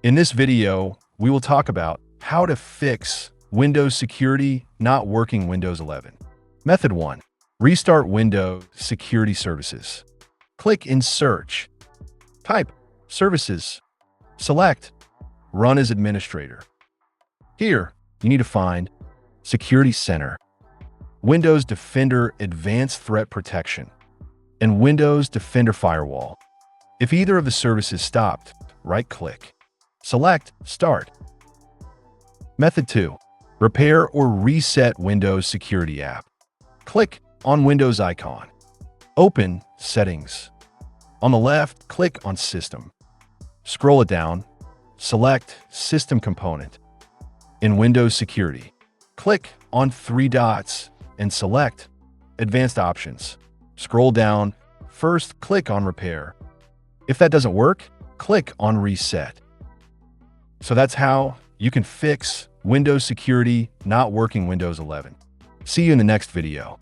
In this video, we will talk about how to fix Windows security not working Windows 11. Method 1. Restart Windows Security Services. Click in Search. Type Services. Select Run as Administrator. Here, you need to find Security Center, Windows Defender Advanced Threat Protection, and Windows Defender Firewall. If either of the services stopped, right-click. Select Start. Method 2. Repair or reset Windows Security app. Click on Windows icon. Open Settings. On the left, click on System. Scroll it down. Select System Component. In Windows Security, click on 3 dots and select Advanced Options. Scroll down. First, click on Repair. If that doesn't work, click on Reset. So that's how you can fix Windows security not working Windows 11. See you in the next video.